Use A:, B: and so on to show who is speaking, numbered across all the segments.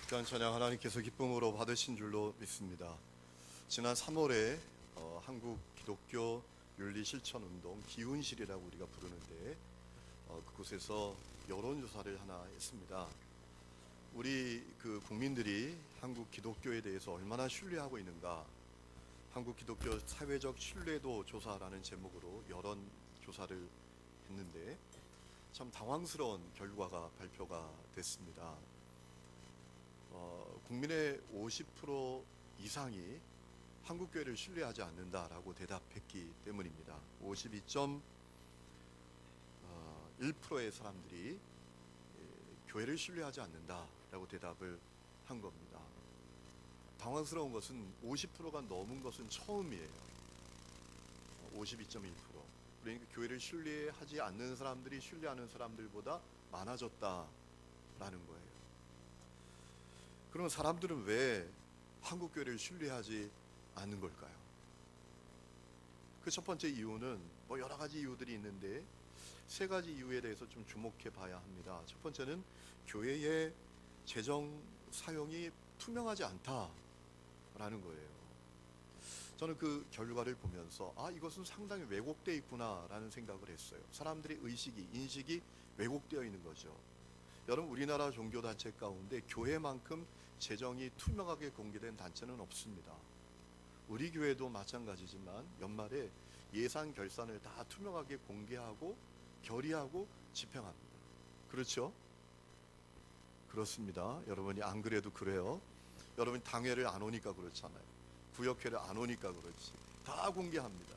A: 귀한 찬양 하나님께서 기쁨으로 받으신 줄로 믿습니다. 지난 3월에 한국 기독교 윤리 실천 운동 기운실이라고 우리가 부르는데 그곳에서 여론조사를 하나 했습니다. 우리 국민들이 한국 기독교에 대해서 얼마나 신뢰하고 있는가, 한국 기독교 사회적 신뢰도 조사라는 제목으로 여론조사를 했는데 참 당황스러운 결과가 발표가 됐습니다. 국민의 50% 이상이 한국교회를 신뢰하지 않는다라고 대답했기 때문입니다. 52.1%의 사람들이 교회를 신뢰하지 않는다라고 대답을 한 겁니다. 당황스러운 것은 50%가 넘은 것은 처음이에요. 52.1%. 그러니까 교회를 신뢰하지 않는 사람들이 신뢰하는 사람들보다 많아졌다라는 거예요. 그럼 사람들은 왜 한국교회를 신뢰하지 않는 걸까요? 그 첫 번째 이유는 여러 가지 이유들이 있는데 세 가지 이유에 대해서 좀 주목해 봐야 합니다. 첫 번째는 교회의 재정 사용이 투명하지 않다라는 거예요. 저는 그 결과를 보면서 이것은 상당히 왜곡되어 있구나라는 생각을 했어요. 사람들의 인식이 왜곡되어 있는 거죠. 여러분, 우리나라 종교단체 가운데 교회만큼 재정이 투명하게 공개된 단체는 없습니다. 우리 교회도 마찬가지지만 연말에 예산 결산을 다 투명하게 공개하고 결의하고 집행합니다. 그렇죠? 그렇습니다. 여러분이 안 그래도 그래요. 여러분 당회를 안 오니까 그렇잖아요. 구역회를 안 오니까 그렇지. 다 공개합니다.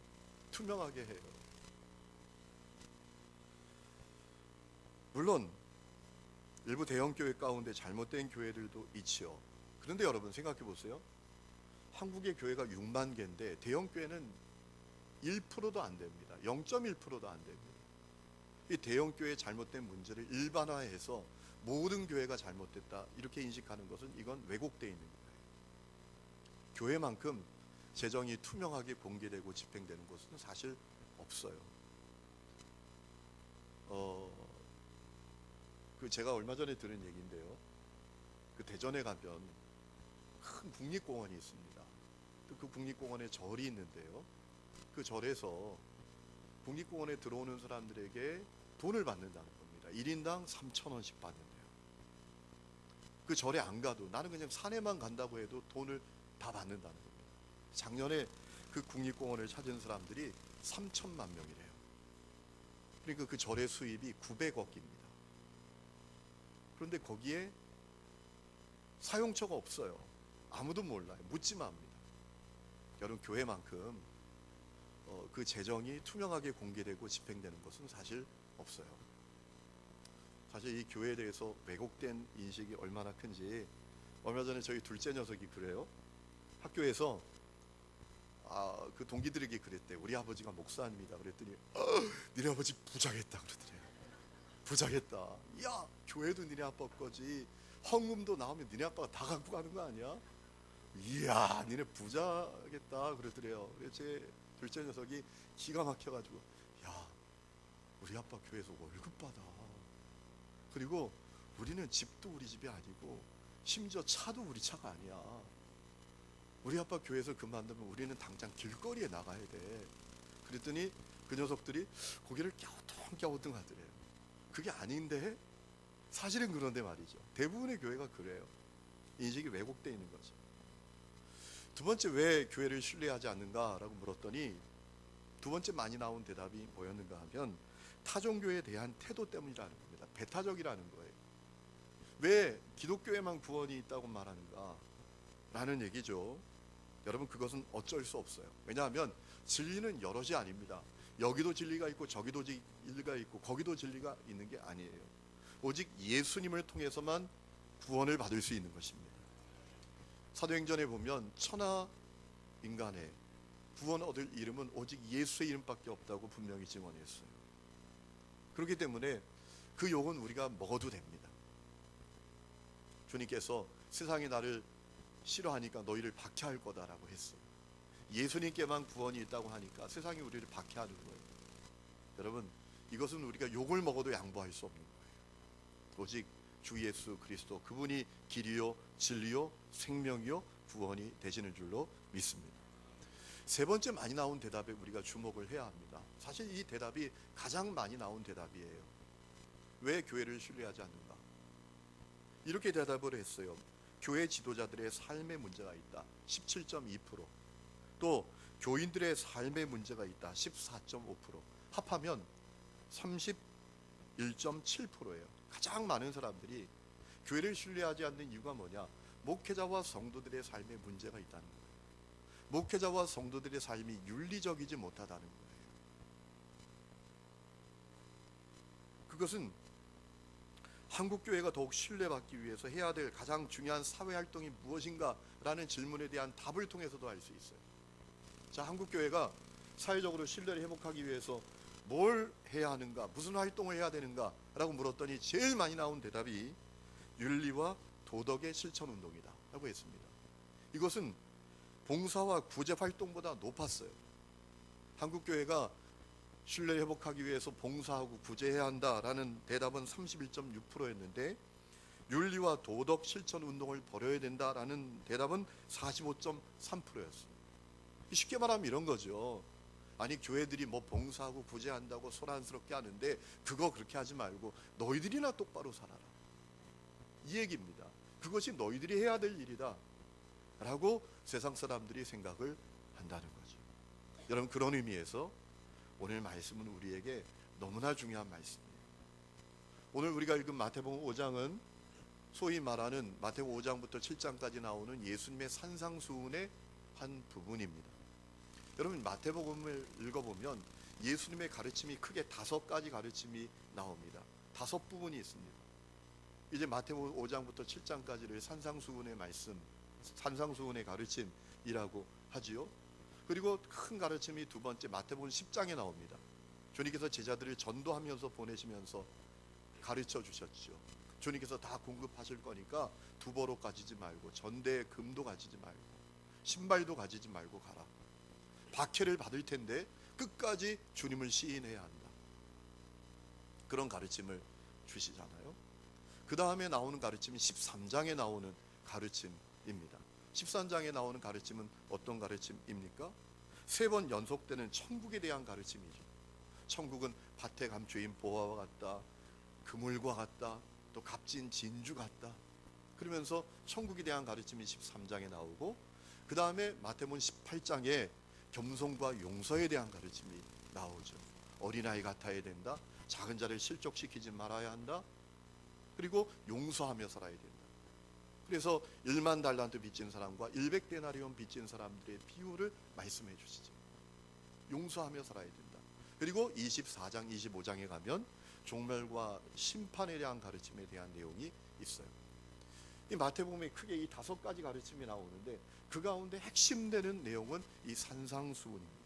A: 투명하게 해요. 물론 일부 대형교회 가운데 잘못된 교회들도 있지요. 그런데 여러분 생각해 보세요. 한국의 교회가 6만 개인데 대형교회는 1%도 안 됩니다. 0.1%도 안 됩니다. 이 대형교회의 잘못된 문제를 일반화해서 모든 교회가 잘못됐다 이렇게 인식하는 것은 이건 왜곡되어 있는 거예요. 교회만큼 재정이 투명하게 공개되고 집행되는 것은 사실 없어요. 제가 얼마 전에 들은 얘기인데요. 대전에 가면 큰 국립공원이 있습니다. 그 국립공원에 절이 있는데요. 그 절에서 국립공원에 들어오는 사람들에게 돈을 받는다는 겁니다. 1인당 3,000원씩 받는데요. 그 절에 안 가도 나는 그냥 산에만 간다고 해도 돈을 다 받는다는 겁니다. 작년에 그 국립공원을 찾은 사람들이 3천만 명이래요. 그러니까 그 절의 수입이 900억입니다. 그런데 거기에 사용처가 없어요. 아무도 몰라요. 묻지마 합니다. 여러분, 교회만큼 그 재정이 투명하게 공개되고 집행되는 것은 사실 없어요. 사실 이 교회에 대해서 왜곡된 인식이 얼마나 큰지 얼마 전에 저희 둘째 녀석이 그래요. 학교에서 그 동기들에게 그랬대. 우리 아버지가 목사입니다. 그랬더니 니네 아버지 부자겠다 그러더래요. 부자겠다. 야, 교회도 니네 아빠 거지. 헌금도 나오면 니네 아빠가 다 갖고 가는 거 아니야? 이야, 니네 부자겠다 그러더래요. 그래서 제 둘째 녀석이 기가 막혀가지고, 야, 우리 아빠 교회에서 월급 받아. 그리고 우리는 집도 우리 집이 아니고 심지어 차도 우리 차가 아니야. 우리 아빠 교회에서 그만두면 우리는 당장 길거리에 나가야 돼. 그랬더니 그 녀석들이 고개를 갸우뚱갸우뚱 하더래요. 그게 아닌데? 사실은 그런데 말이죠. 대부분의 교회가 그래요. 인식이 왜곡되어 있는 거죠. 두 번째, 왜 교회를 신뢰하지 않는가라고 물었더니 두 번째 많이 나온 대답이 뭐였는가 하면 타종교에 대한 태도 때문이라는 겁니다. 배타적이라는 거예요. 왜 기독교에만 구원이 있다고 말하는가 라는 얘기죠. 여러분, 그것은 어쩔 수 없어요. 왜냐하면 진리는 여럿이 아닙니다. 여기도 진리가 있고 저기도 진리가 있고 거기도 진리가 있는 게 아니에요. 오직 예수님을 통해서만 구원을 받을 수 있는 것입니다. 사도행전에 보면 천하 인간의 구원 얻을 이름은 오직 예수의 이름밖에 없다고 분명히 증언했어요. 그렇기 때문에 그 욕은 우리가 먹어도 됩니다. 주님께서 세상이 나를 싫어하니까 너희를 박해할 거다라고 했어요. 예수님께만 구원이 있다고 하니까 세상이 우리를 박해하는 거예요. 여러분, 이것은 우리가 욕을 먹어도 양보할 수 없는 거예요. 오직 주 예수 그리스도, 그분이 길이요 진리요 생명이요 구원이 되시는 줄로 믿습니다. 세 번째 많이 나온 대답에 우리가 주목을 해야 합니다. 사실 이 대답이 가장 많이 나온 대답이에요. 왜 교회를 신뢰하지 않는가? 이렇게 대답을 했어요. 교회 지도자들의 삶의 문제가 있다, 17.2%. 또 교인들의 삶의 문제가 있다, 14.5%. 합하면 31.7%예요. 가장 많은 사람들이 교회를 신뢰하지 않는 이유가 뭐냐? 목회자와 성도들의 삶에 문제가 있다는 거예요. 목회자와 성도들의 삶이 윤리적이지 못하다는 거예요. 그것은 한국교회가 더욱 신뢰받기 위해서 해야 될 가장 중요한 사회활동이 무엇인가 라는 질문에 대한 답을 통해서도 알 수 있어요. 자, 한국교회가 사회적으로 신뢰를 회복하기 위해서 뭘 해야 하는가, 무슨 활동을 해야 되는가 라고 물었더니 제일 많이 나온 대답이 윤리와 도덕의 실천 운동이다 라고 했습니다. 이것은 봉사와 구제 활동보다 높았어요. 한국교회가 신뢰 회복하기 위해서 봉사하고 구제해야 한다라는 대답은 31.6%였는데 윤리와 도덕 실천 운동을 벌여야 된다라는 대답은 45.3%였어요. 쉽게 말하면 이런 거죠. 아니, 교회들이 뭐 봉사하고 구제한다고 소란스럽게 하는데 그거 그렇게 하지 말고 너희들이나 똑바로 살아라, 이 얘기입니다. 그것이 너희들이 해야 될 일이다 라고 세상 사람들이 생각을 한다는 거죠. 여러분, 그런 의미에서 오늘 말씀은 우리에게 너무나 중요한 말씀이에요. 오늘 우리가 읽은 마태복음 5장은 소위 말하는 마태복음 5장부터 7장까지 나오는 예수님의 산상수훈의 한 부분입니다. 여러분, 마태복음을 읽어보면 예수님의 가르침이 크게 5가지 가르침이 나옵니다. 5부분이 있습니다. 이제 마태복음 5장부터 7장까지를 산상수훈의 말씀, 산상수훈의 가르침이라고 하지요. 그리고 큰 가르침이 두 번째 마태복음 10장에 나옵니다. 주님께서 제자들을 전도하면서 보내시면서 가르쳐 주셨죠. 주님께서 다 공급하실 거니까 두보로 가지지 말고, 전대에 금도 가지지 말고, 신발도 가지지 말고 가라. 박해를 받을 텐데 끝까지 주님을 시인해야 한다. 그런 가르침을 주시잖아요. 그 다음에 나오는 가르침이 13장에 나오는 가르침입니다. 13장에 나오는 가르침은 어떤 가르침입니까? 3번 연속되는 천국에 대한 가르침이죠. 천국은 밭에 감추인 보화와 같다, 그물과 같다, 또 값진 진주 같다. 그러면서 천국에 대한 가르침이 13장에 나오고, 그 다음에 마태복음 18장에 겸손과 용서에 대한 가르침이 나오죠. 어린아이 같아야 된다, 작은 자를 실족시키지 말아야 한다, 그리고 용서하며 살아야 된다. 그래서 1만 달란트 빚진 사람과 100데나리온 빚진 사람들의 비율을 말씀해 주시죠. 용서하며 살아야 된다. 그리고 24장, 25장에 가면 종말과 심판에 대한 가르침에 대한 내용이 있어요. 이 마태복음에 크게 이 5가지 가르침이 나오는데 그 가운데 핵심되는 내용은 이 산상수훈입니다.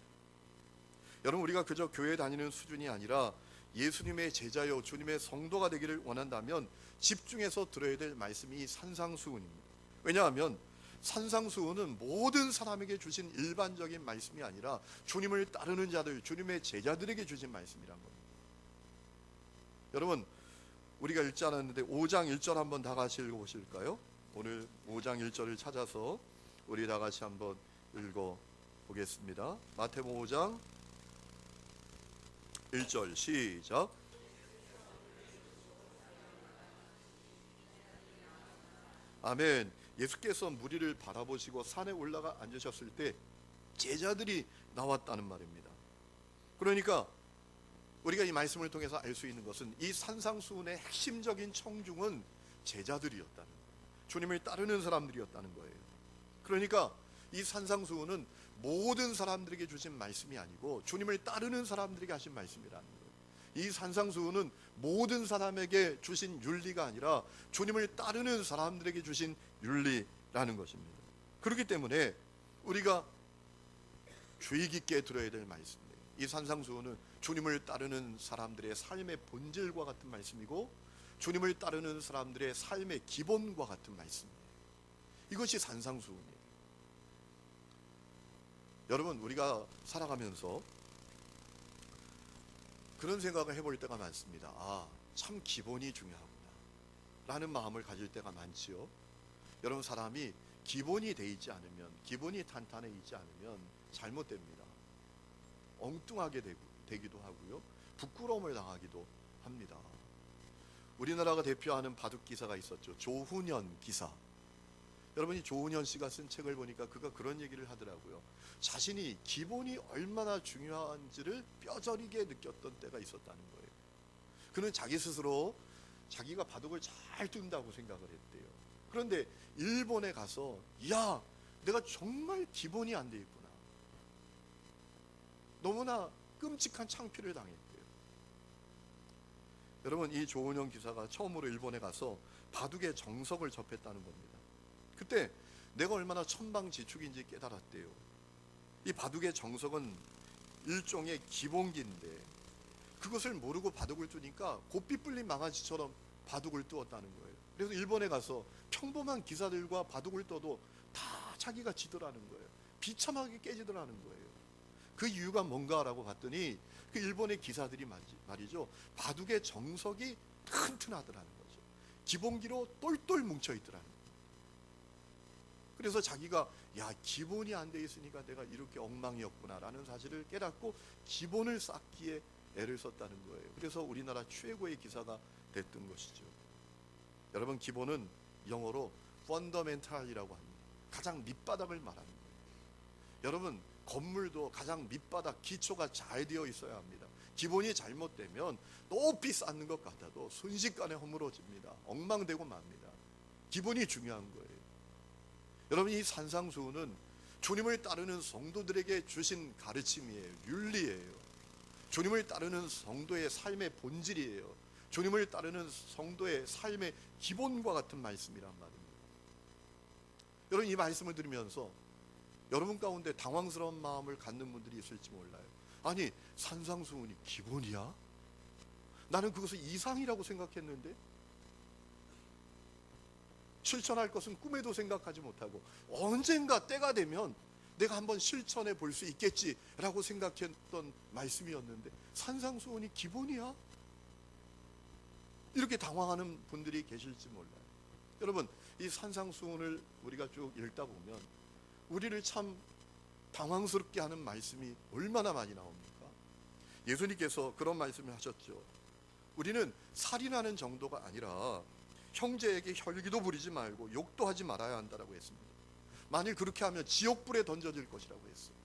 A: 여러분, 우리가 그저 교회 다니는 수준이 아니라 예수님의 제자여 주님의 성도가 되기를 원한다면 집중해서 들어야 될 말씀이 이 산상수훈입니다. 왜냐하면 산상수훈은 모든 사람에게 주신 일반적인 말씀이 아니라 주님을 따르는 자들, 주님의 제자들에게 주신 말씀이란 겁니다. 여러분, 우리가 읽지 않았는데 5장 1절 한번 다 같이 읽어보실까요? 오늘 5장 1절을 찾아서 우리 다 같이 한번 읽어보겠습니다. 마태복음 5장 1절 시작. 아멘. 예수께서 무리를 바라보시고 산에 올라가 앉으셨을 때 제자들이 나왔다는 말입니다. 그러니까 우리가 이 말씀을 통해서 알 수 있는 것은 이 산상수훈의 핵심적인 청중은 제자들이었다는 거예요. 주님을 따르는 사람들이었다는 거예요. 그러니까 이 산상수훈은 모든 사람들에게 주신 말씀이 아니고 주님을 따르는 사람들에게 하신 말씀이라는 거예요. 이 산상수훈은 모든 사람에게 주신 윤리가 아니라 주님을 따르는 사람들에게 주신 윤리라는 것입니다. 그렇기 때문에 우리가 주의 깊게 들어야 될 말씀이에요. 이 산상수훈은 주님을 따르는 사람들의 삶의 본질과 같은 말씀이고 주님을 따르는 사람들의 삶의 기본과 같은 말씀이에요. 이것이 산상수훈이에요. 여러분, 우리가 살아가면서 그런 생각을 해볼 때가 많습니다. 아, 참 기본이 중요하구나 라는 마음을 가질 때가 많지요. 여러분, 사람이 기본이 돼 있지 않으면, 기본이 탄탄해 있지 않으면 잘못됩니다. 엉뚱하게 되기도 하고요, 부끄러움을 당하기도 합니다. 우리나라가 대표하는 바둑 기사가 있었죠. 조훈현 기사. 여러분이 조훈현 씨가 쓴 책을 보니까 그가 그런 얘기를 하더라고요. 자신이 기본이 얼마나 중요한지를 뼈저리게 느꼈던 때가 있었다는 거예요. 그는 자기 스스로 자기가 바둑을 잘 둔다고 생각을 했대요. 그런데 일본에 가서 야, 내가 정말 기본이 안 돼 있구나, 너무나 끔찍한 창피를 당했대요. 여러분, 이 조은영 기사가 처음으로 일본에 가서 바둑의 정석을 접했다는 겁니다. 그때 내가 얼마나 천방지축인지 깨달았대요. 이 바둑의 정석은 일종의 기본기인데 그것을 모르고 바둑을 두니까 고삐 뿔린 망아지처럼 바둑을 두었다는 거예요. 그래서 일본에 가서 평범한 기사들과 바둑을 떠도 다 자기가 지더라는 거예요. 비참하게 깨지더라는 거예요. 그 이유가 뭔가라고 봤더니 그 일본의 기사들이 말이죠, 바둑의 정석이 튼튼하더라는 거죠. 기본기로 똘똘 뭉쳐있더라는 거예요. 그래서 자기가 야, 기본이 안 돼 있으니까 내가 이렇게 엉망이었구나 라는 사실을 깨닫고 기본을 쌓기에 애를 썼다는 거예요. 그래서 우리나라 최고의 기사가 됐던 것이죠. 여러분, 기본은 영어로 fundamental이라고 합니다. 가장 밑바닥을 말하는 거예요. 여러분, 건물도 가장 밑바닥 기초가 잘 되어 있어야 합니다. 기본이 잘못되면 높이 쌓는 것 같아도 순식간에 허물어집니다. 엉망되고 맙니다. 기본이 중요한 거예요. 여러분, 이 산상수훈은 주님을 따르는 성도들에게 주신 가르침이에요. 윤리예요. 주님을 따르는 성도의 삶의 본질이에요. 주님을 따르는 성도의 삶의 기본과 같은 말씀이란 말입니다. 여러분, 이 말씀을 들으면서 여러분 가운데 당황스러운 마음을 갖는 분들이 있을지 몰라요. 아니, 산상수훈이 기본이야? 나는 그것을 이상이라고 생각했는데, 실천할 것은 꿈에도 생각하지 못하고 언젠가 때가 되면 내가 한번 실천해 볼 수 있겠지라고 생각했던 말씀이었는데 산상수훈이 기본이야? 이렇게 당황하는 분들이 계실지 몰라요. 여러분, 이 산상수훈을 우리가 쭉 읽다 보면 우리를 참 당황스럽게 하는 말씀이 얼마나 많이 나옵니까? 예수님께서 그런 말씀을 하셨죠. 우리는 살인하는 정도가 아니라 형제에게 혈기도 부리지 말고 욕도 하지 말아야 한다라고 했습니다. 만일 그렇게 하면 지옥불에 던져질 것이라고 했어요.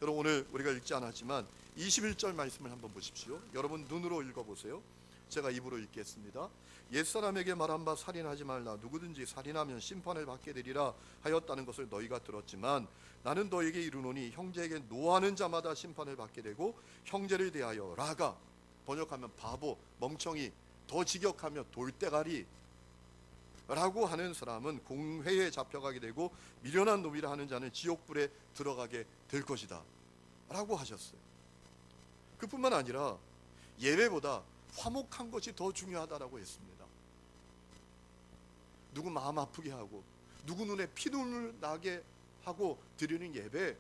A: 여러분, 오늘 우리가 읽지 않았지만 21절 말씀을 한번 보십시오. 여러분 눈으로 읽어보세요. 제가 입으로 읽겠습니다. 옛사람에게 말한 바 살인하지 말라. 누구든지 살인하면 심판을 받게 되리라 하였다는 것을 너희가 들었지만 나는 너희에게 이르노니 형제에게 노하는 자마다 심판을 받게 되고 형제를 대하여 라가, 번역하면 바보, 멍청이, 더 직역하며 돌대가리 라고 하는 사람은 공회에 잡혀가게 되고 미련한 놈이라 하는 자는 지옥불에 들어가게 될 것이다 라고 하셨어요. 그뿐만 아니라 예배보다 화목한 것이 더 중요하다라고 했습니다. 누구 마음 아프게 하고 누구 눈에 피눈물 나게 하고 드리는 예배,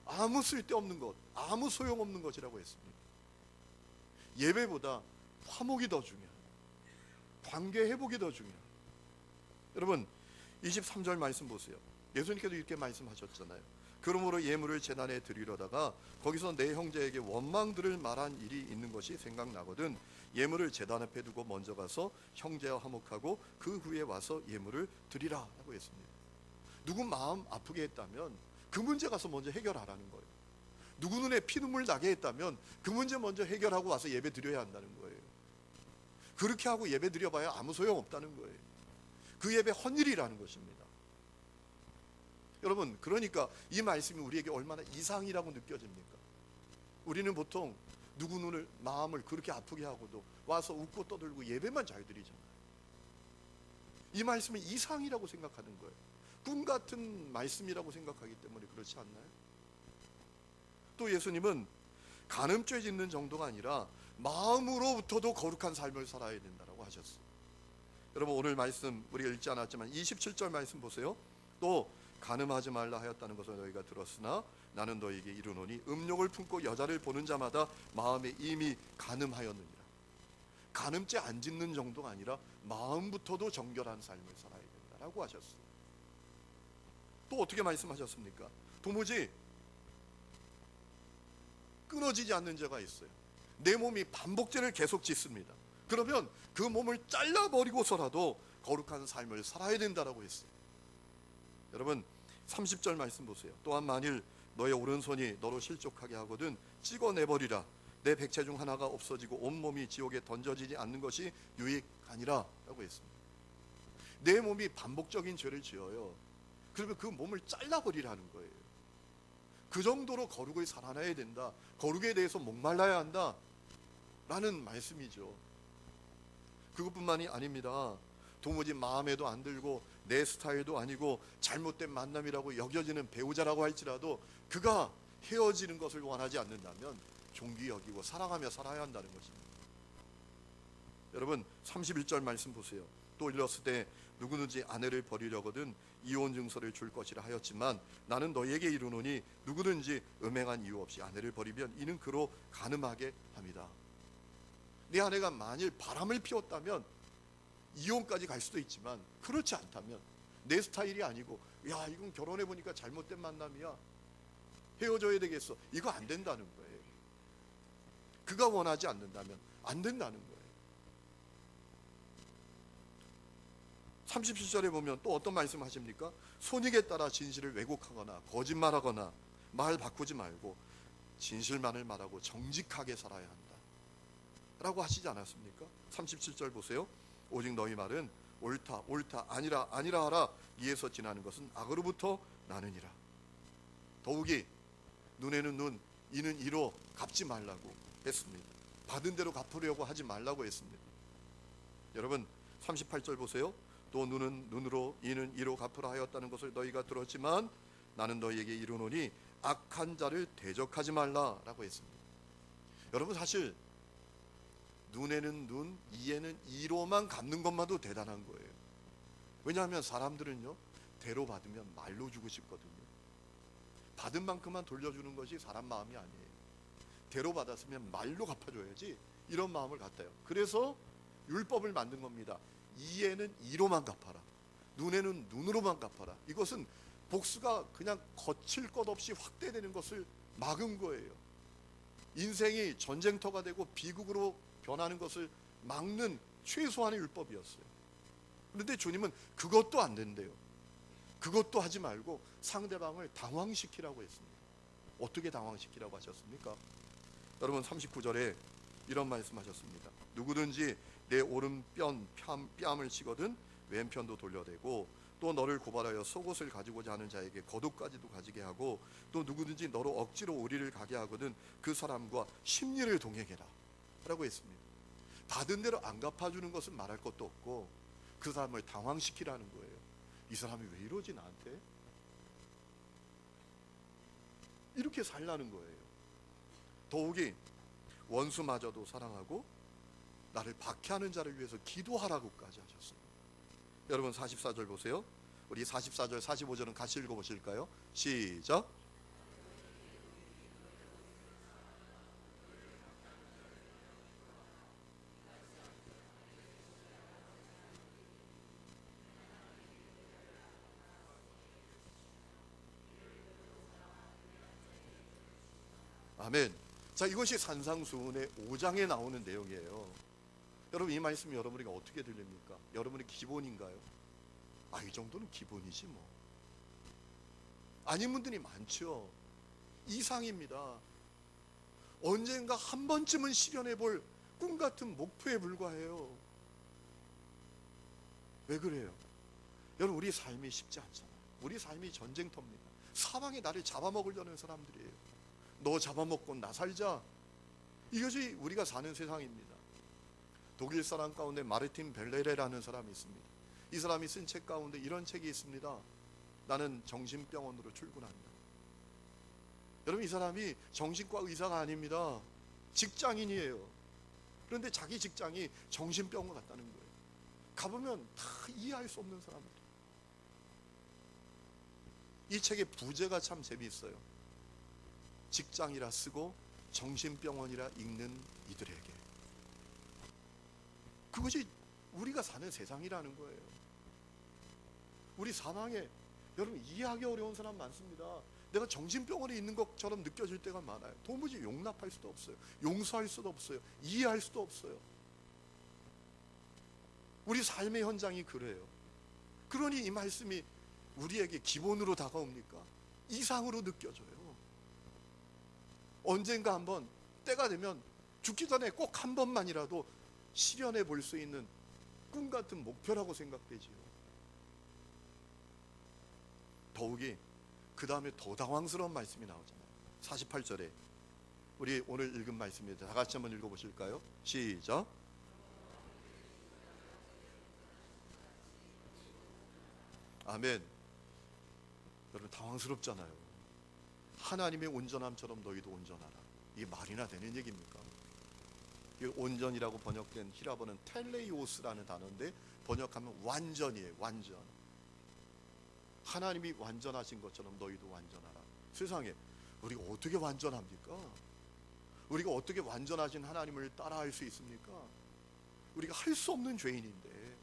A: 아무 쓸데없는 것, 아무 소용없는 것이라고 했습니다. 예배보다 화목이 더 중요해요. 관계 회복이 더 중요해요. 여러분, 23절 말씀 보세요. 예수님께서 이렇게 말씀하셨잖아요. 그러므로 예물을 제단에 드리려다가 거기서 내 형제에게 원망들을 말한 일이 있는 것이 생각나거든 예물을 제단 앞에 두고 먼저 가서 형제와 화목하고 그 후에 와서 예물을 드리라 라고 했습니다. 누구 마음 아프게 했다면 그 문제 가서 먼저 해결하라는 거예요. 누구 눈에 피눈물 나게 했다면 그 문제 먼저 해결하고 와서 예배 드려야 한다는 거예요. 그렇게 하고 예배 드려봐야 아무 소용없다는 거예요. 그 예배 헌일이라는 것입니다. 여러분, 그러니까 이 말씀이 우리에게 얼마나 이상이라고 느껴집니까? 우리는 보통 누구 눈을, 마음을 그렇게 아프게 하고도 와서 웃고 떠들고 예배만 잘 드리잖아요. 이 말씀은 이상이라고 생각하는 거예요. 꿈 같은 말씀이라고 생각하기 때문에 그렇지 않나요? 또 예수님은 간음죄 짓는 정도가 아니라 마음으로부터도 거룩한 삶을 살아야 된다고 하셨어요. 여러분, 오늘 말씀 우리가 읽지 않았지만 27절 말씀 보세요. 또 간음하지 말라 하였다는 것을 너희가 들었으나 나는 너희에게 이르노니 음욕을 품고 여자를 보는 자마다 마음에 이미 간음하였느니라. 간음죄 안 짓는 정도가 아니라 마음부터도 정결한 삶을 살아야 된다라고 하셨어요. 또 어떻게 말씀하셨습니까? 도무지 끊어지지 않는 죄가 있어요. 내 몸이 반복죄를 계속 짓습니다. 그러면 그 몸을 잘라버리고서라도 거룩한 삶을 살아야 된다라고 했어요. 여러분 30절 말씀 보세요. 또한 만일 너의 오른손이 너로 실족하게 하거든 찍어내버리라. 내 백체 중 하나가 없어지고 온몸이 지옥에 던져지지 않는 것이 유익하니라 라고 했습니다. 내 몸이 반복적인 죄를 지어요. 그러면 그 몸을 잘라버리라는 거예요. 그 정도로 거룩을 살아내야 된다. 거룩에 대해서 목말라야 한다 라는 말씀이죠. 그것뿐만이 아닙니다. 도무지 마음에도 안 들고 내 스타일도 아니고 잘못된 만남이라고 여겨지는 배우자라고 할지라도 그가 헤어지는 것을 원하지 않는다면 존귀 여기고 사랑하며 살아야 한다는 것입니다. 여러분 31절 말씀 보세요. 또 일렀을 때 누구든지 아내를 버리려거든 이혼 증서를 줄 것이라 하였지만 나는 너희에게 이르노니 누구든지 음행한 이유 없이 아내를 버리면 이는 그로 간음하게 합니다. 내 아내가 만일 바람을 피웠다면 이혼까지 갈 수도 있지만 그렇지 않다면 내 스타일이 아니고 야 이건 결혼해 보니까 잘못된 만남이야 헤어져야 되겠어 이거 안 된다는 거예요. 그가 원하지 않는다면 안 된다는 거예요. 37절에 보면 또 어떤 말씀 하십니까? 손익에 따라 진실을 왜곡하거나 거짓말하거나 말 바꾸지 말고 진실만을 말하고 정직하게 살아야 한다 라고 하시지 않았습니까? 37절 보세요. 오직 너희 말은 옳다 옳다 아니라 아니라 하라. 이에서 지나는 것은 악으로부터 나느니라. 더욱이 눈에는 눈 이는 이로 갚지 말라고 했습니다. 받은 대로 갚으려고 하지 말라고 했습니다. 여러분 38절 보세요. 또 눈은 눈으로 이는 이로 갚으라 하였다는 것을 너희가 들었지만 나는 너희에게 이르노니 악한 자를 대적하지 말라라고 했습니다. 여러분 사실 눈에는 눈, 이에는 이로만 갚는 것만도 대단한 거예요. 왜냐하면 사람들은요 대로 받으면 말로 주고 싶거든요. 받은 만큼만 돌려주는 것이 사람 마음이 아니에요. 대로 받았으면 말로 갚아줘야지 이런 마음을 갖다요. 그래서 율법을 만든 겁니다. 이에는 이로만 갚아라. 눈에는 눈으로만 갚아라. 이것은 복수가 그냥 거칠 것 없이 확대되는 것을 막은 거예요. 인생이 전쟁터가 되고 비극으로 변하는 것을 막는 최소한의 율법이었어요. 그런데 주님은 그것도 안 된대요. 그것도 하지 말고 상대방을 당황시키라고 했습니다. 어떻게 당황시키라고 하셨습니까? 여러분 39절에 이런 말씀하셨습니다. 누구든지 내 오른편 뺨을 치거든 왼편도 돌려대고 또 너를 고발하여 속옷을 가지고자 하는 자에게 겉옷까지도 가지게 하고 또 누구든지 너로 억지로 우리를 가게 하거든 그 사람과 심리를 동행해라 라고 했습니다. 받은 대로 안 갚아주는 것은 말할 것도 없고 그 사람을 당황시키라는 거예요. 이 사람이 왜 이러지 나한테? 이렇게 살라는 거예요. 더욱이 원수마저도 사랑하고 나를 박해하는 자를 위해서 기도하라고까지 하셨어요. 여러분 44절 보세요. 우리 44절 45절은 같이 읽어보실까요? 시작. 아멘. 자, 이것이 산상수훈의 5장에 나오는 내용이에요. 여러분 이 말씀이 여러분에게 어떻게 들립니까? 여러분의 기본인가요? 이 정도는 기본이지 뭐. 아닌 분들이 많죠. 이상입니다. 언젠가 한 번쯤은 실현해 볼 꿈같은 목표에 불과해요. 왜 그래요? 여러분 우리 삶이 쉽지 않잖아요. 우리 삶이 전쟁터입니다. 사방에 나를 잡아먹으려는 사람들이에요. 너 잡아먹고 나 살자. 이것이 우리가 사는 세상입니다. 독일 사람 가운데 마르틴 벨레레라는 사람이 있습니다. 이 사람이 쓴 책 가운데 이런 책이 있습니다. 나는 정신병원으로 출근한다. 여러분 이 사람이 정신과 의사가 아닙니다. 직장인이에요. 그런데 자기 직장이 정신병원 같다는 거예요. 가보면 다 이해할 수 없는 사람들. 이 책의 부제가 참 재미있어요. 직장이라 쓰고 정신병원이라 읽는 이들에게. 그것이 우리가 사는 세상이라는 거예요. 우리 사망에 여러분 이해하기 어려운 사람 많습니다. 내가 정신병원에 있는 것처럼 느껴질 때가 많아요. 도무지 용납할 수도 없어요. 용서할 수도 없어요. 이해할 수도 없어요. 우리 삶의 현장이 그래요. 그러니 이 말씀이 우리에게 기본으로 다가옵니까? 이상으로 느껴져요. 언젠가 한번 때가 되면 죽기 전에 꼭 한 번만이라도 실현해 볼 수 있는 꿈 같은 목표라고 생각되지요. 더욱이 그 다음에 더 당황스러운 말씀이 나오잖아요. 48절에 우리 오늘 읽은 말씀입니다. 다 같이 한번 읽어보실까요? 시작. 아멘. 여러분 당황스럽잖아요. 하나님의 온전함처럼 너희도 온전하라. 이게 말이나 되는 얘기입니까? 이 온전이라고 번역된 히라보는 텔레이오스라는 단어인데 번역하면 완전이에요. 완전. 하나님이 완전하신 것처럼 너희도 완전하라. 세상에 우리가 어떻게 완전합니까? 우리가 어떻게 완전하신 하나님을 따라할 수 있습니까? 우리가 할 수 없는 죄인인데.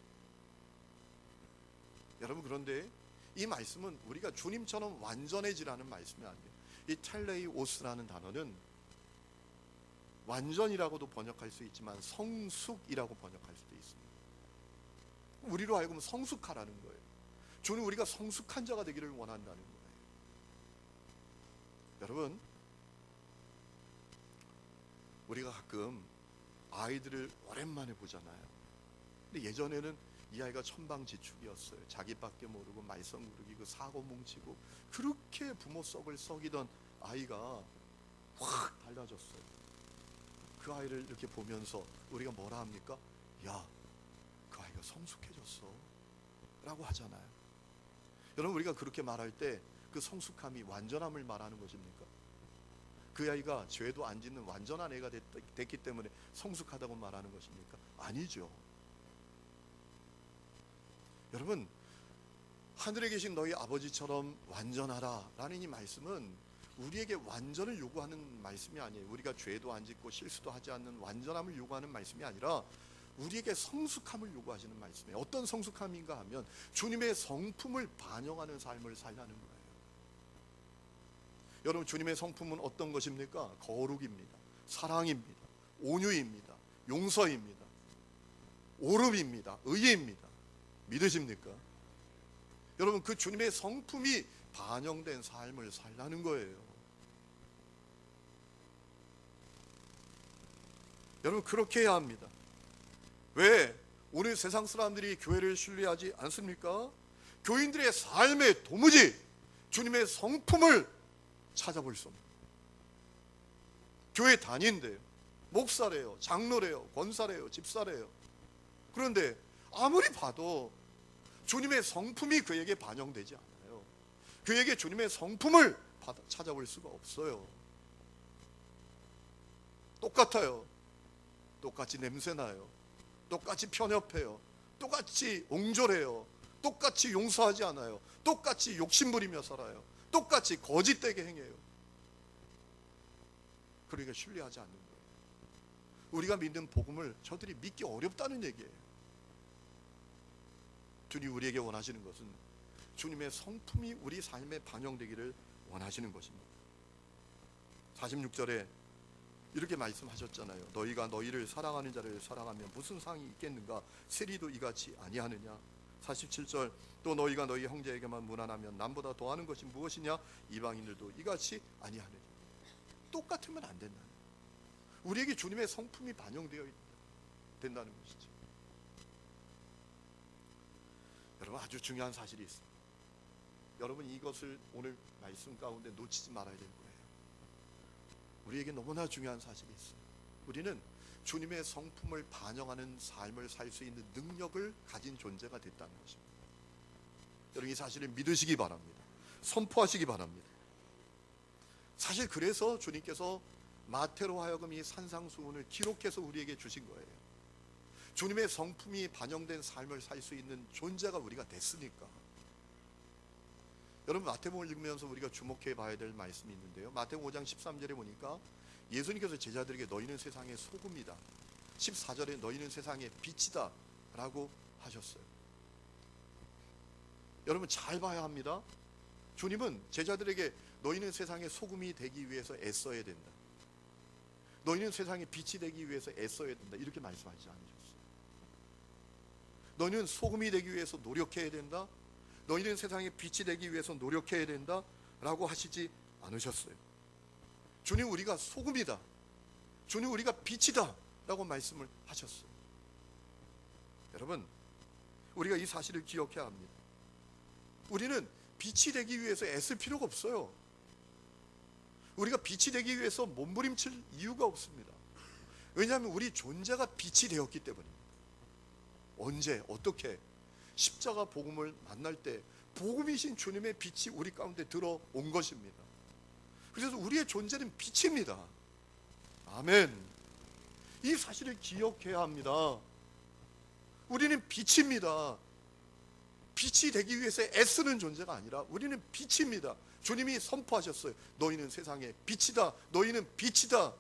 A: 여러분 그런데 이 말씀은 우리가 주님처럼 완전해지라는 말씀이 아니에요. 이 텔레이오스라는 단어는 완전이라고도 번역할 수 있지만 성숙이라고 번역할 수도 있습니다. 우리로 하여금 성숙하라는 거예요. 주는 우리가 성숙한 자가 되기를 원한다는 거예요. 여러분 우리가 가끔 아이들을 오랜만에 보잖아요. 근데 예전에는 이 아이가 천방지축이었어요. 자기밖에 모르고 말썽 부르기, 그 사고 뭉치고 그렇게 부모 썩을 썩이던 아이가 확 달라졌어요. 그 아이를 이렇게 보면서 우리가 뭐라 합니까? 야, 그 아이가 성숙해졌어 라고 하잖아요. 여러분 우리가 그렇게 말할 때 그 성숙함이 완전함을 말하는 것입니까? 그 아이가 죄도 안 짓는 완전한 애가 됐기 때문에 성숙하다고 말하는 것입니까? 아니죠. 여러분 하늘에 계신 너희 아버지처럼 완전하라 라는 이 말씀은 우리에게 완전을 요구하는 말씀이 아니에요. 우리가 죄도 안 짓고 실수도 하지 않는 완전함을 요구하는 말씀이 아니라 우리에게 성숙함을 요구하시는 말씀이에요. 어떤 성숙함인가 하면 주님의 성품을 반영하는 삶을 살라는 거예요. 여러분 주님의 성품은 어떤 것입니까? 거룩입니다. 사랑입니다. 온유입니다. 용서입니다. 오름입니다. 의입니다. 믿으십니까? 여러분 그 주님의 성품이 반영된 삶을 살라는 거예요. 여러분 그렇게 해야 합니다. 왜? 오늘 세상 사람들이 교회를 신뢰하지 않습니까? 교인들의 삶에 도무지 주님의 성품을 찾아볼 수 없는, 교회 다닌대요, 목사래요, 장로래요, 권사래요, 집사래요. 그런데 아무리 봐도 주님의 성품이 그에게 반영되지 않아요. 그에게 주님의 성품을 찾아볼 수가 없어요. 똑같아요. 똑같이 냄새나요. 똑같이 편협해요. 똑같이 옹졸해요. 똑같이 용서하지 않아요. 똑같이 욕심부리며 살아요. 똑같이 거짓되게 행해요. 그러니까 신뢰하지 않는 거예요. 우리가 믿는 복음을 저들이 믿기 어렵다는 얘기예요. 주님 우리에게 원하시는 것은 주님의 성품이 우리 삶에 반영되기를 원하시는 것입니다. 46절에 이렇게 말씀하셨잖아요. 너희가 너희를 사랑하는 자를 사랑하면 무슨 상이 있겠는가? 세리도 이같이 아니하느냐? 47절 또 너희가 너희 형제에게만 무난하면 남보다 더하는 것이 무엇이냐? 이방인들도 이같이 아니하느냐? 똑같으면 안 된다. 우리에게 주님의 성품이 반영되어 된다는 것이죠. 여러분 아주 중요한 사실이 있습니다. 여러분 이것을 오늘 말씀 가운데 놓치지 말아야 될 거예요. 우리에게 너무나 중요한 사실이 있어요. 우리는 주님의 성품을 반영하는 삶을 살 수 있는 능력을 가진 존재가 됐다는 것입니다. 여러분 이 사실을 믿으시기 바랍니다. 선포하시기 바랍니다. 사실 그래서 주님께서 마태로 하여금 이 산상수훈을 기록해서 우리에게 주신 거예요. 주님의 성품이 반영된 삶을 살 수 있는 존재가 우리가 됐으니까. 여러분 마태복음을 읽으면서 우리가 주목해 봐야 될 말씀이 있는데요. 마태복음 5장 13절에 보니까 예수님께서 제자들에게 너희는 세상의 소금이다. 14절에 너희는 세상의 빛이다 라고 하셨어요. 여러분 잘 봐야 합니다. 주님은 제자들에게 너희는 세상의 소금이 되기 위해서 애써야 된다, 너희는 세상의 빛이 되기 위해서 애써야 된다, 이렇게 말씀하지 않으셨어요. 너희는 소금이 되기 위해서 노력해야 된다, 너희는 세상의 빛이 되기 위해서 노력해야 된다 라고 하시지 않으셨어요. 주님 우리가 소금이다, 주님 우리가 빛이다 라고 말씀을 하셨어요. 여러분 우리가 이 사실을 기억해야 합니다. 우리는 빛이 되기 위해서 애쓸 필요가 없어요. 우리가 빛이 되기 위해서 몸부림칠 이유가 없습니다. 왜냐하면 우리 존재가 빛이 되었기 때문입니다. 언제 어떻게? 십자가 복음을 만날 때 복음이신 주님의 빛이 우리 가운데 들어온 것입니다. 그래서 우리의 존재는 빛입니다. 아멘. 이 사실을 기억해야 합니다. 우리는 빛입니다. 빛이 되기 위해서 애쓰는 존재가 아니라 우리는 빛입니다. 주님이 선포하셨어요. 너희는 세상의 빛이다, 너희는 빛이다.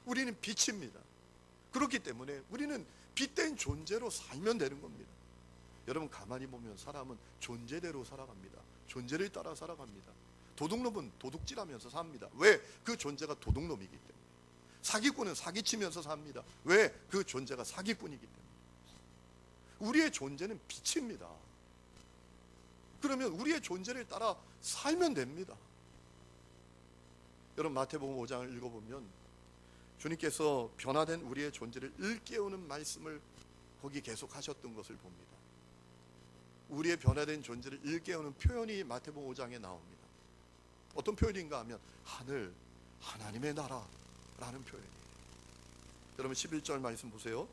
A: 우리는 빛입니다. 그렇기 때문에 우리는 빛된 존재로 살면 되는 겁니다. 여러분 가만히 보면 사람은 존재대로 살아갑니다. 존재를 따라 살아갑니다. 도둑놈은 도둑질하면서 삽니다. 왜? 그 존재가 도둑놈이기 때문에. 사기꾼은 사기치면서 삽니다. 왜? 그 존재가 사기꾼이기 때문에. 우리의 존재는 빛입니다. 그러면 우리의 존재를 따라 살면 됩니다. 여러분 마태복음 5장을 읽어보면 주님께서 변화된 우리의 존재를 일깨우는 말씀을 거기 계속 하셨던 것을 봅니다. 우리의 변화된 존재를 일깨우는 표현이 마태복음 5장에 나옵니다. 어떤 표현인가 하면 하늘, 하나님의 나라라는 표현이에요. 여러분 11절 말씀 보세요.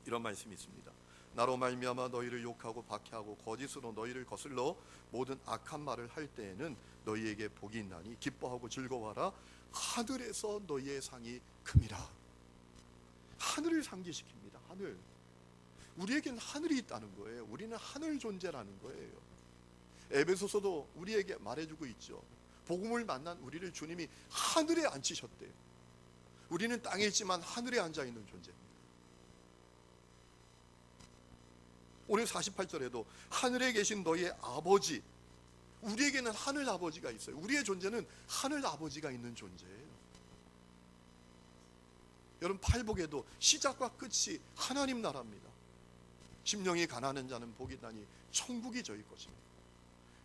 A: 이런 말씀이 있습니다. 나로 말미암아 너희를 욕하고 박해하고 거짓으로 너희를 거슬러 모든 악한 말을 할 때에는 너희에게 복이 있나니 기뻐하고 즐거워하라. 하늘에서 너희의 상이 큼이라. 하늘을 상기시킵니다. 하늘. 우리에겐 하늘이 있다는 거예요. 우리는 하늘 존재라는 거예요. 에베소서도 우리에게 말해주고 있죠. 복음을 만난 우리를 주님이 하늘에 앉히셨대요. 우리는 땅에 있지만 하늘에 앉아있는 존재입니다. 오늘 48절에도 하늘에 계신 너희의 아버지, 우리에게는 하늘 아버지가 있어요. 우리의 존재는 하늘 아버지가 있는 존재예요. 여러분 팔복에도 시작과 끝이 하나님 나라입니다. 심령이 가난한 자는 복이 있나니 천국이 저희 것입니다.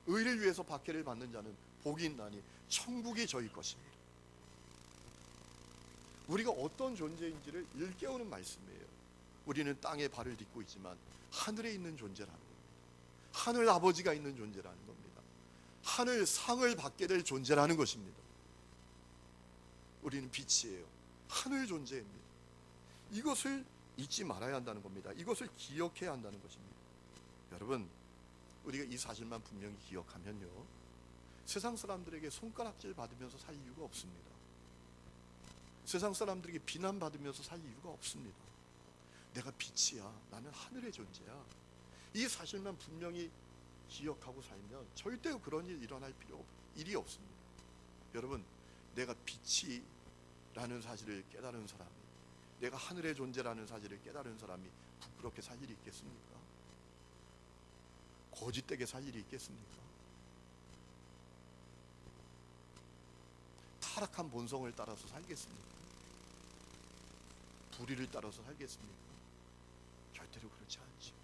A: 의를 위해서 박해를 받는 자는 복이 있나니 천국이 저희 것입니다. 우리가 어떤 존재인지를 일깨우는 말씀이에요. 우리는 땅에 발을 딛고 있지만 하늘에 있는 존재라는 겁니다. 하늘 아버지가 있는 존재라는 겁니다. 하늘 상을 받게 될 존재라는 것입니다. 우리는 빛이에요. 하늘 존재입니다. 이것을 잊지 말아야 한다는 겁니다. 이것을 기억해야 한다는 것입니다. 여러분 우리가 이 사실만 분명히 기억하면요, 세상 사람들에게 손가락질 받으면서 살 이유가 없습니다. 세상 사람들에게 비난받으면서 살 이유가 없습니다. 내가 빛이야. 나는 하늘의 존재야. 이 사실만 분명히 기억하고 살면 절대 그런 일어날 일이 없습니다. 여러분 내가 빛이라는 사실을 깨달은 사람이, 내가 하늘의 존재라는 사실을 깨달은 사람이 부끄럽게 살 일이 있겠습니까? 거짓되게 살 일이 있겠습니까? 타락한 본성을 따라서 살겠습니까? 불의를 따라서 살겠습니까? 절대로 그렇지 않죠.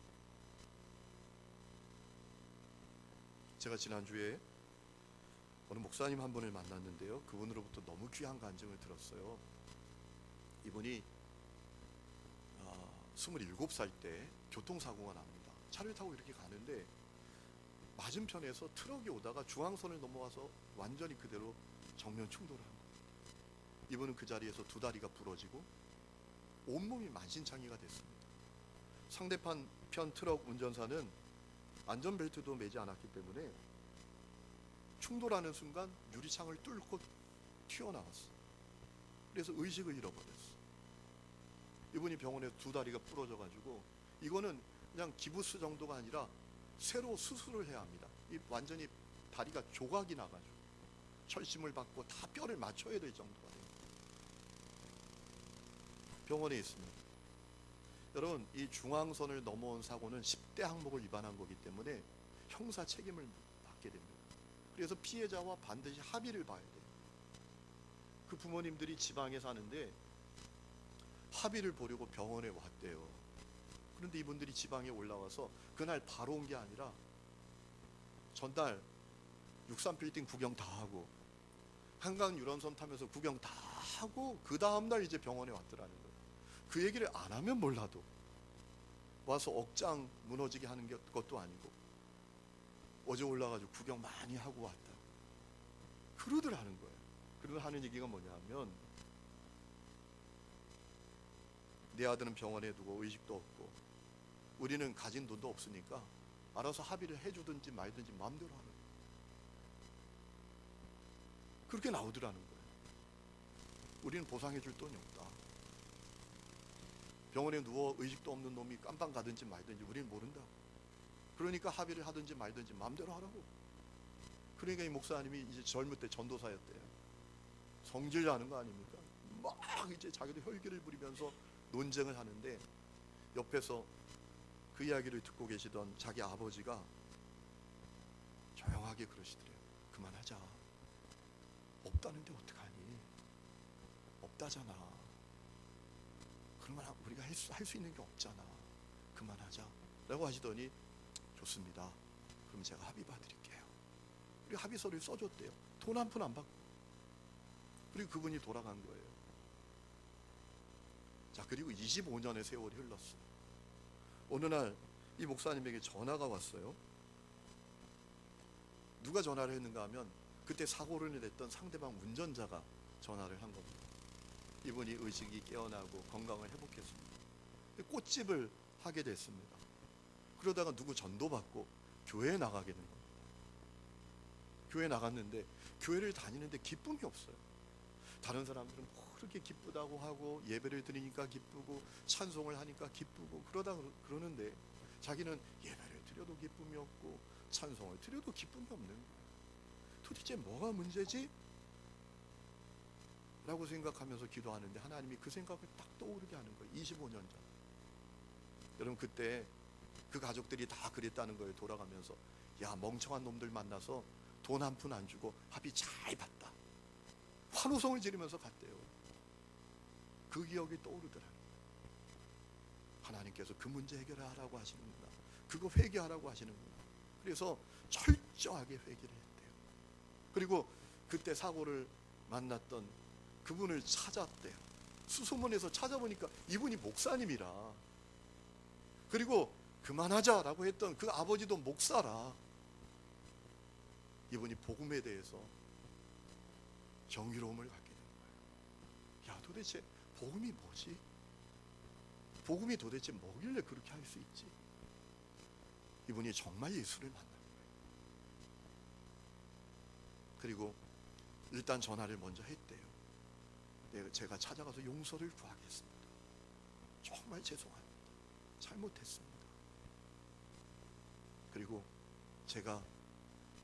A: 제가 지난주에 어느 목사님 한 분을 만났는데요, 그분으로부터 너무 귀한 간증을 들었어요. 이분이 27살 때 교통사고가 납니다. 차를 타고 이렇게 가는데 맞은편에서 트럭이 오다가 중앙선을 넘어와서 완전히 그대로 정면 충돌을 한 겁니다. 이분은 그 자리에서 두 다리가 부러지고 온몸이 만신창이가 됐습니다. 상대편 트럭 운전사는 안전벨트도 매지 않았기 때문에 충돌하는 순간 유리창을 뚫고 튀어나왔어요. 그래서 의식을 잃어버렸어요. 이분이 병원에 두 다리가 부러져가지고 이거는 그냥 기부스 정도가 아니라 새로 수술을 해야 합니다. 이 완전히 다리가 조각이 나가지고 철심을 받고 다 뼈를 맞춰야 될 정도가 돼요. 병원에 있습니다. 여러분, 이 중앙선을 넘어온 사고는 10대 항목을 위반한 거기 때문에 형사 책임을 받게 됩니다. 그래서 피해자와 반드시 합의를 봐야 돼요. 그 부모님들이 지방에 사는데 합의를 보려고 병원에 왔대요. 그런데 이분들이 지방에 올라와서 그날 바로 온 게 아니라 전날 63빌딩 구경 다 하고 한강 유람선 타면서 구경 다 하고 그 다음날 이제 병원에 왔더라는 거예요. 그 얘기를 안 하면 몰라도 와서 억장 무너지게 하는 것도 아니고 어제 올라가지고 구경 많이 하고 왔다 그러더라는 거예요. 그러고 하는 얘기가 뭐냐면 내 아들은 병원에 두고 의식도 없고 우리는 가진 돈도 없으니까 알아서 합의를 해주든지 말든지 마음대로 하는 거예요. 그렇게 나오더라는 거예요. 우리는 보상해줄 돈이 없다. 병원에 누워 의식도 없는 놈이 깜빵 가든지 말든지 우리는 모른다. 그러니까 합의를 하든지 말든지 마음대로 하라고. 그러니까 이 목사님이 이제 젊을 때 전도사였대요. 성질나는 거 아닙니까? 막 이제 자기도 혈기를 부리면서 논쟁을 하는데 옆에서 그 이야기를 듣고 계시던 자기 아버지가 조용하게 그러시더래요. 그만하자. 없다는데 어떡하니? 없다잖아. 그러면 우리가 할 수 있는 게 없잖아. 그만하자 라고 하시더니 좋습니다. 그럼 제가 합의 봐드릴게요. 그리고 합의서를 써줬대요. 돈 한 푼 안 받고. 그리고 그분이 돌아간 거예요. 자, 그리고 25년의 세월이 흘렀어요. 어느 날 이 목사님에게 전화가 왔어요. 누가 전화를 했는가 하면 그때 사고를 냈던 상대방 운전자가 전화를 한 겁니다. 이분이 의식이 깨어나고 건강을 회복했습니다. 꽃집을 하게 됐습니다. 그러다가 누구 전도받고 교회에 나가게 된 겁니다. 교회에 나갔는데 교회를 다니는데 기쁨이 없어요. 다른 사람들은 그렇게 기쁘다고 하고 예배를 드리니까 기쁘고 찬송을 하니까 기쁘고 그러는데 자기는 예배를 드려도 기쁨이 없고 찬송을 드려도 기쁨이 없는 거예요. 도대체 뭐가 문제지? 라고 생각하면서 기도하는데 하나님이 그 생각을 딱 떠오르게 하는 거예요. 25년 전. 여러분, 그때 그 가족들이 다 그랬다는 거예요. 돌아가면서 야, 멍청한 놈들 만나서 돈 한 푼 안 주고 합의 잘 봤다. 환호성을 지르면서 갔대요. 그 기억이 떠오르더라고요. 하나님께서 그 문제 해결하라고 하시는구나. 그거 회개하라고 하시는구나. 그래서 철저하게 회개를 했대요. 그리고 그때 사고를 만났던 그분을 찾았대요. 수소문에서 찾아보니까 이분이 목사님이라. 그리고 그만하자라고 했던 그 아버지도 목사라. 이분이 복음에 대해서 정의로움을 갖게 된 거예요. 야, 도대체 복음이 뭐지? 복음이 도대체 뭐길래 그렇게 할 수 있지? 이분이 정말 예수를 만난 거예요. 그리고 일단 전화를 먼저 했대요. 제가 찾아가서 용서를 구하겠습니다. 정말 죄송합니다. 잘못했습니다. 그리고 제가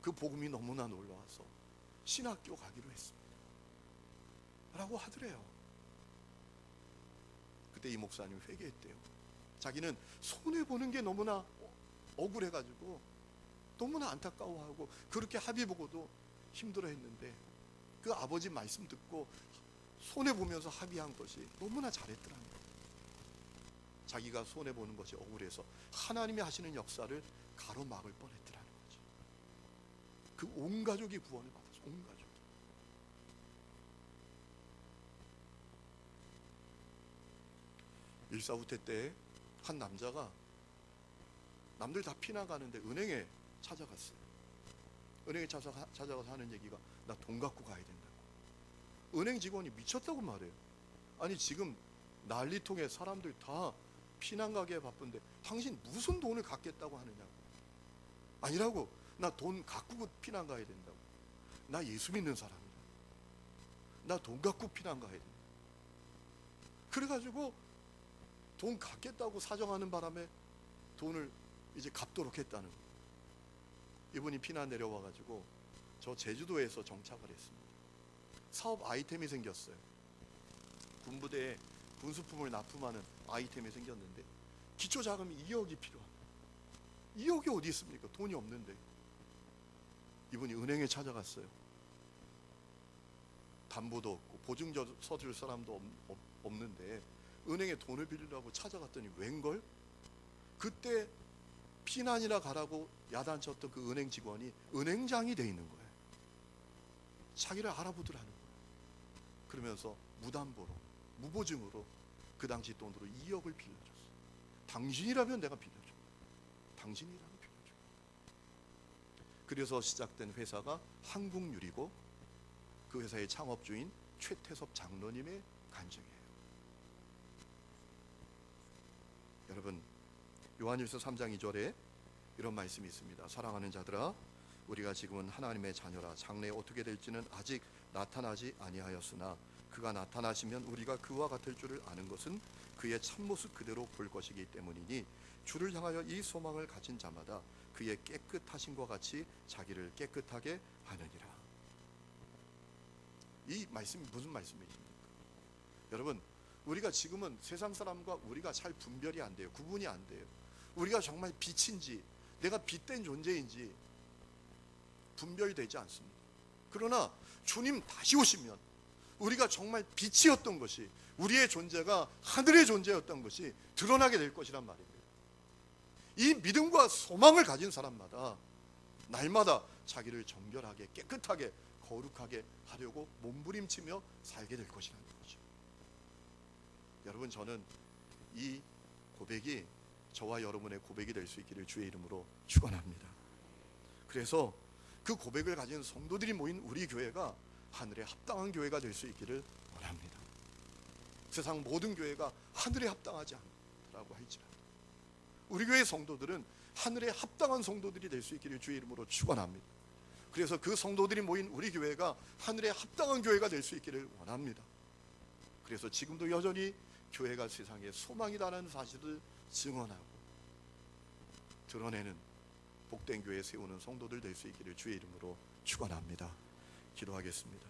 A: 그 복음이 너무나 놀라워서 신학교 가기로 했습니다. 라고 하더래요. 그때 이 목사님이 회개했대요. 자기는 손해보는 게 너무나 억울해가지고 너무나 안타까워하고 그렇게 합의 보고도 힘들어했는데 그 아버지 말씀 듣고 손해보면서 합의한 것이 너무나 잘했더라는 거예요. 자기가 손해보는 것이 억울해서 하나님이 하시는 역사를 가로막을 뻔했더라는 거죠. 그 온 가족이 구원을 받았어. 온 가족이. 일사후퇴 때 한 남자가 남들 다 피나가는데 은행에 찾아갔어요. 은행에 찾아가서 하는 얘기가 나 돈 갖고 가야 된다고. 은행 직원이 미쳤다고 말해요. 아니 지금 난리통에 사람들 다 피난가기에 바쁜데 당신 무슨 돈을 갖겠다고 하느냐고. 아니라고. 나 돈 갖고 피난 가야 된다고. 나 예수 믿는 사람이라. 나 돈 갖고 피난 가야 된다. 그래가지고 돈 갖겠다고 사정하는 바람에 돈을 이제 갚도록 했다는 거예요. 이분이 피난 내려와가지고 저 제주도에서 정착을 했습니다. 사업 아이템이 생겼어요. 군부대에 군수품을 납품하는 아이템이 생겼는데 기초자금이 2억이 필요합니다. 2억이 어디 있습니까? 돈이 없는데. 이분이 은행에 찾아갔어요. 담보도 없고 보증서 줄 사람도 없는데 은행에 돈을 빌리려고 찾아갔더니 웬걸? 그때 피난이나 가라고 야단쳤던 그 은행 직원이 은행장이 돼 있는 거예요. 자기를 알아보더라는 거예요. 그러면서 무담보로, 무보증으로 그 당시 돈으로 2억을 빌려줬어요. 당신이라면 내가 빌려줘. 당신이라면 빌려줘. 그래서 시작된 회사가 한국유리고 그 회사의 창업주인 최태섭 장로님의 간증이에요. 여러분, 요한일서 3장 2절에 이런 말씀이 있습니다. 사랑하는 자들아, 우리가 지금은 하나님의 자녀라. 장래에 어떻게 될지는 아직 나타나지 아니하였으나 그가 나타나시면 우리가 그와 같을 줄을 아는 것은 그의 참모습 그대로 볼 것이기 때문이니 주를 향하여 이 소망을 가진 자마다 그의 깨끗하심과 같이 자기를 깨끗하게 하느니라. 이 말씀이 무슨 말씀이십니까? 여러분, 우리가 지금은 세상 사람과 우리가 잘 분별이 안 돼요. 구분이 안 돼요. 우리가 정말 빛인지 내가 빛된 존재인지 분별되지 않습니다. 그러나 주님 다시 오시면 우리가 정말 빛이었던 것이, 우리의 존재가 하늘의 존재였던 것이 드러나게 될 것이란 말입니다. 이 믿음과 소망을 가진 사람마다 날마다 자기를 정결하게 깨끗하게 거룩하게 하려고 몸부림치며 살게 될 것이라는 거죠. 여러분, 저는 이 고백이 저와 여러분의 고백이 될 수 있기를 주의 이름으로 축원합니다. 그래서 그 고백을 가진 성도들이 모인 우리 교회가 하늘에 합당한 교회가 될 수 있기를 원합니다. 세상 모든 교회가 하늘에 합당하지 않다라고 할지라도 우리 교회 성도들은 하늘에 합당한 성도들이 될 수 있기를 주의 이름으로 축원합니다. 그래서 그 성도들이 모인 우리 교회가 하늘에 합당한 교회가 될 수 있기를 원합니다. 그래서 지금도 여전히 교회가 세상에 소망이라는 사실을 증언하고 드러내는 복된 교회 세우는 성도들 될 수 있기를 주의 이름으로 축원합니다. 기도하겠습니다.